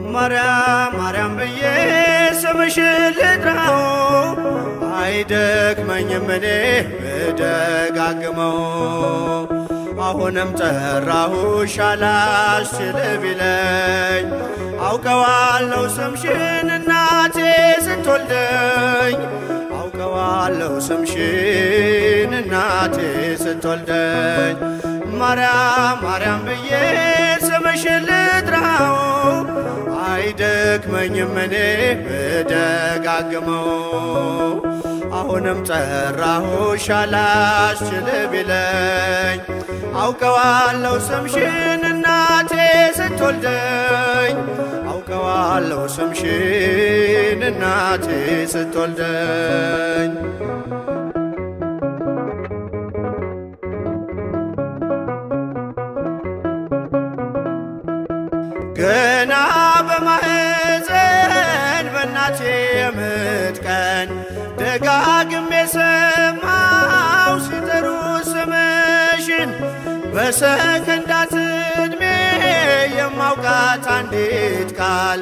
ማርያም ማርያም ብዬ ስምሽን ልጥራው አይደክመኝም እኔ ብደጋግመው። አሁንም ጠራሁሽ አላስችል ቢለኝ አውቀዋለሁ ስምሽን እናቴ ስትወልደኝ አውቀዋለሁ ስምሽን እናቴ ስትወልደኝ። ማርያም ማርያም ብዬ ስምሽን ልጥራው አይደክመኝም እኔ ብደጋግመው። አሁንም ጠራሁሽ አላስችል ቢለኝ አውቀዋለሁ ስምሽን እናቴ ስትወልደኝ አውቀዋለሁ ስምሽን እናቴ ስትወልደኝ። ገና በማህፀን በእናቴ የምጥ ቀን ደጋግሜ ሰማው ሲጠሩ ስምሽን በሰከንዳት ዕድሜ የማውቃት አንዲት ቃል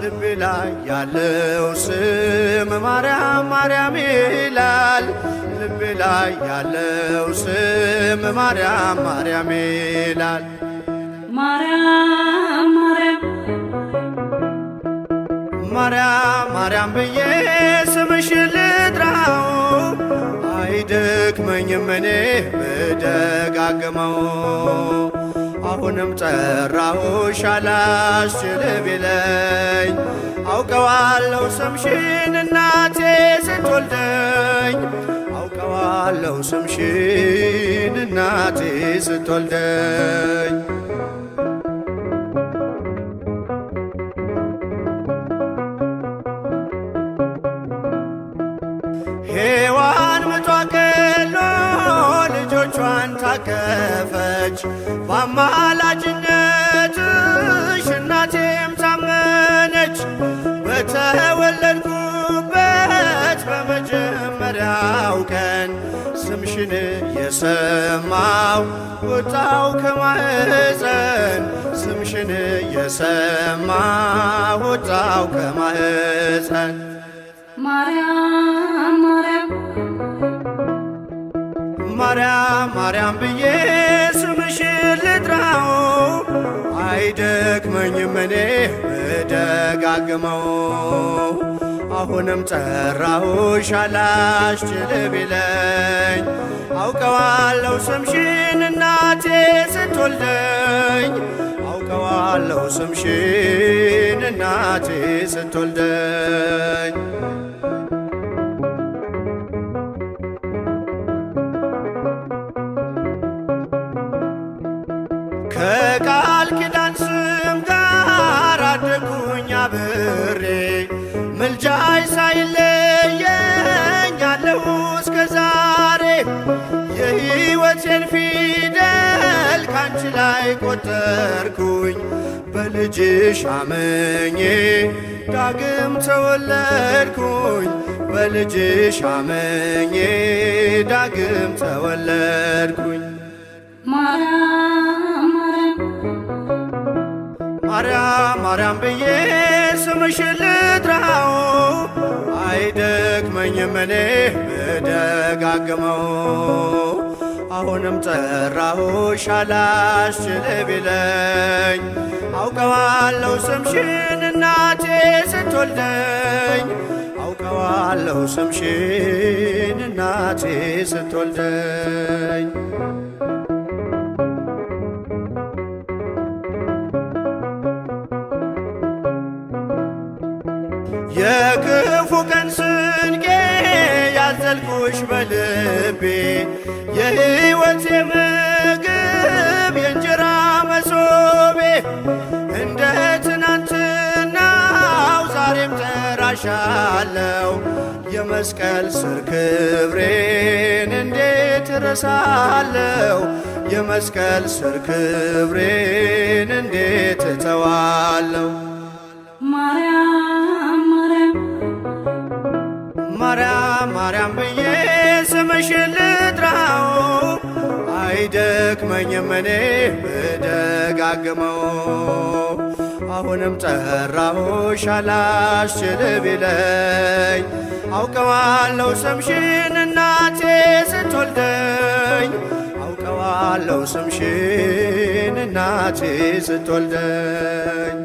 ልቤ ላይ ያለው ስም ማርያም ማርያም ይላል። ልቤ ላይ ያለው ስም ማርያም ማርያም ይላል። ማርያም ማርያም ማርያም ማርያም ብዬ ስምሽን ልጥራው አይደክመኝም እኔ ብደጋግመው። አሁንም ጠራሁሽ አላስችል ቢለኝ አውቀዋለሁ ስምሽን እናቴ ስትወልደኝ አውቀዋለሁ ስምሽን እናቴ ስትወልደኝ። ሔዋን ምጧ ቀሎ ልጆቿን ታቀፈች በአማላጅነትሽ እናቴም ታመነች። በተወለድኩበት በመጀመሪያው ቀን ስምሽን የሰማው ወጣው ከማህፀን ስምሽን የሰማው ወጣው ከማህፀን። ማርያም ማርያም ማርያም ማርያም ብዬ ስምሽን ልጥራው አይደክመኝም እኔ ብደጋግመው። አሁንም ጠራሁሽ አላስችል ቢለኝ አውቀዋለሁ ስምሽን እናቴ ስትወልደኝ አውቀዋለሁ ስምሽን እናቴ ስትወልደኝ። ከቃል ኪዳን ስም ጋር አደግኩኝ አብሬ ምልጃይ ሳይለየኝ አለሁ እስከ ዛሬ። የሕይወቴን ፊደል ካንቺ ላይ ቆጠርኩኝ በልጅሽ አምኜ ዳግም ተወለድኩኝ በልጅሽ አምኜ ዳግም ተወለድኩኝ። ማርያም ማርያም ብዬ ስምሽን ልጥራው አይደክመኝም እኔ ብደጋግመው። አሁንም ጠራሁሽ አላስችል ቢለኝ አውቀዋለሁ ስምሽን እናቴ ስትወልደኝ አውቀዋለሁ ስምሽን እናቴ ስትወልደኝ። የክፉ ቀን ስንቄ ያዘልኩሽ በልቤ የሕይወቴ ምግብ የእንጀራ መሶቤ እንደ ትናንትናው ዛሬም ጠራሻለው የመስቀል ስር ክብሬን እንዴት እረሳለሁ? የመስቀል ስር ክብሬን እንዴት እተዋለሁ? ማርያም ማርያም ማርያም ማርያም ብዬ ስምሽን ልጥራው አይደክመኝም እኔ ብደጋግመው። አሁንም ጠራሁሽ አላስችል ቢለኝ አውቀዋለሁ ስምሽን እናቴ ስትወልደኝ አውቀዋለሁ ስምሽን እናቴ ስትወልደኝ።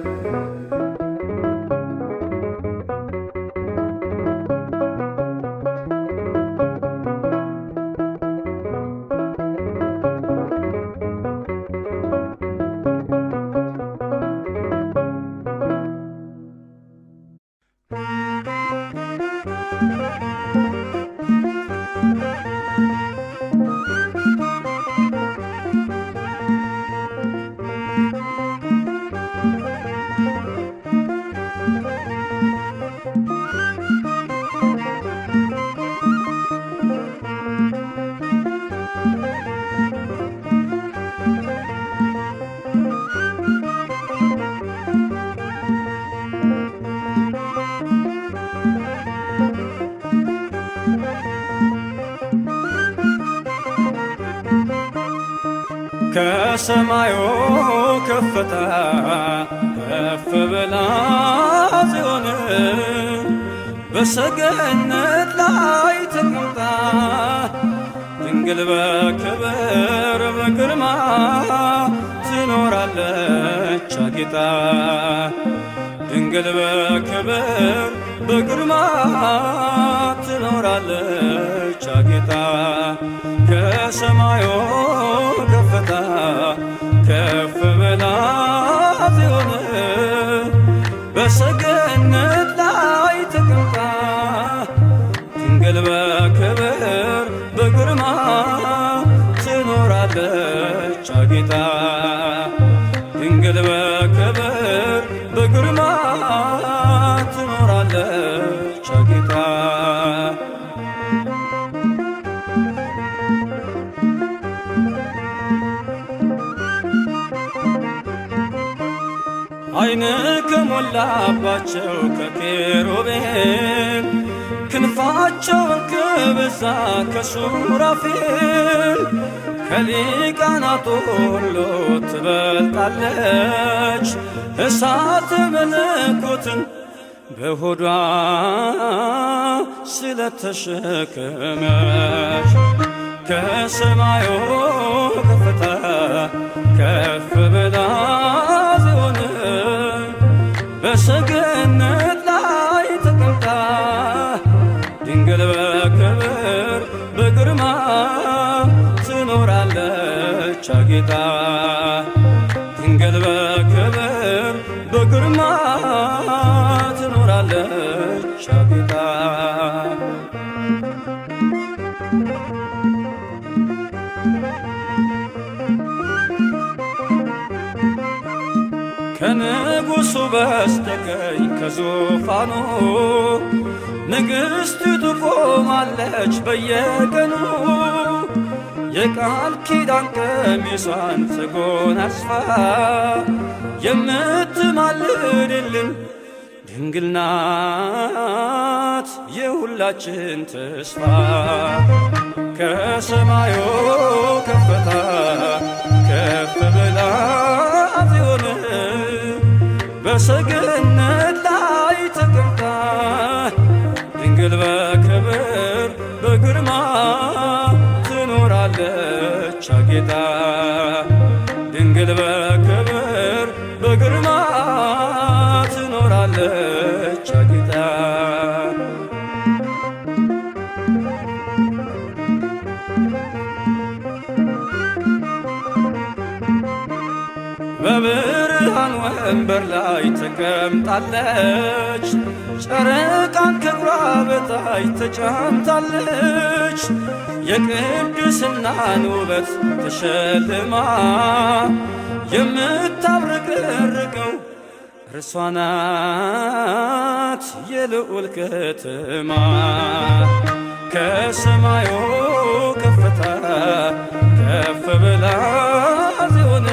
ከሰማዩ ከፍታ ከፍ ብላ ጽዮን በሰገነት ላይ ተቀምጣ ድንግል በክብር በግርማ ትኖራለች አጊጣ። ድንግል በክብር በግርማ ትኖራለች አጊጣ። ከሰማዩ ከፍታ ከፍ ብላ ጽዮን በሰገነት ላይ ተቀምጣ ድንግል በክብር በግርማ ትኖራለች አጊጣ። ድንግል በክብር በግርማ ትኖራለች አጊጣ። ዓይን ከሞላባቸው ከኪሩቤል ክንፋቸውን ከበዛ ከሱራፌል ከሊቃናቱ ሁሉ ትበልጣለች እሳተ መለኮትን በሆዷ ስለተሸከመች። ከሰማዩ ከፍታ ከፍ ብላ ጽዮን በሰገነት ላይ ተቀምጣ ድንግል በክብር በግርማ ትኖራለች አጊጣ። ድንግል በክብር በግርማ ትኖራለች አጊጣ። ከንጉሡ በስተቀኝ ከዙፋኑ ንግሥቲቱ ቆማለች በየቀኑ የቃል ኪዳን ቀሚሷን ተጎናጽፋ የምትማልድልን ድንግል ናት የሁላችን ተስፋ። ከሰማዩ ከፍታ ከፍ ብላ ጽዮን በሰገነት ላይ ተቀምጣ ድንግል በክብር በግርማ ትኖራለች አጊጣ። ድንግል በክብር በግርማ ትኖራለች አጊጣ። በብርሃን ወንበር ላይ ተቀምጣለች ጨረቃን ከእግሯ በታች ተጫምታለች። የቅድስናን ውበት ተሸልማ የምታብረቀርቀው እርሷ ናት የልዑል ከተማ ከሰማዩ ከፍታ ከፍ ብላ ጽዮን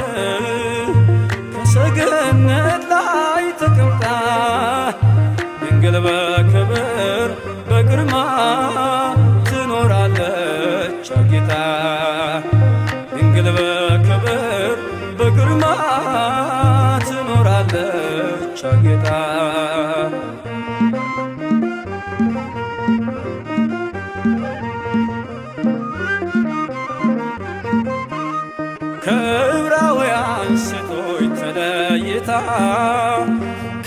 ከሰገነት ላይ ተቀምጣ ድንግል በክብር በግርማ ትኖራለች አጊጣ ድንግል በክብር በግርማ ትኖራለች አጊጣ ከዕብራውያን ሴቶች ተለይታ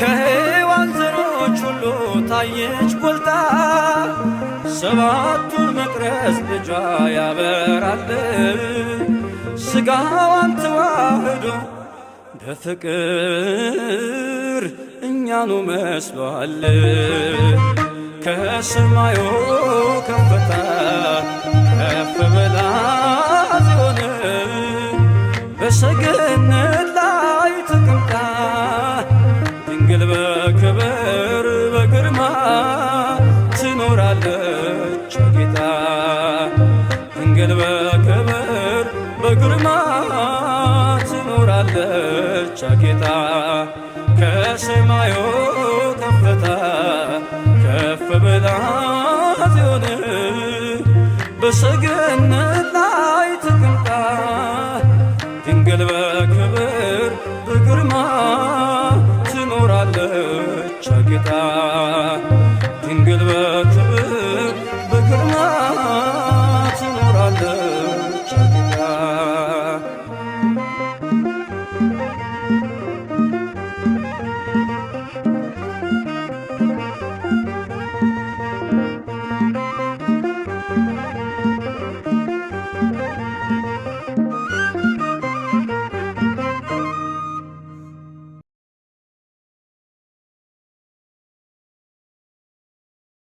ከሔዋን ዘሮች ሁሉ ታየች ጎልታ ሰባቱን መቅረዝ ልጇ ያበራል ሥጋዋን ተዋህዶ በፍቅር እኛኑ መስሏል ከሰማዩ ከፍታ ከፍ ብላ ጽዮን በሰገነት ላይ ተቀምጣ ድንግል በክብር በግርማ ትኖራለች አጊጣ ድንግል በክብር በግርማ ትኖራለች አጊጣ ከሰማዩ ከፍታ ከፍ ብላ ጽዮን በሰገነት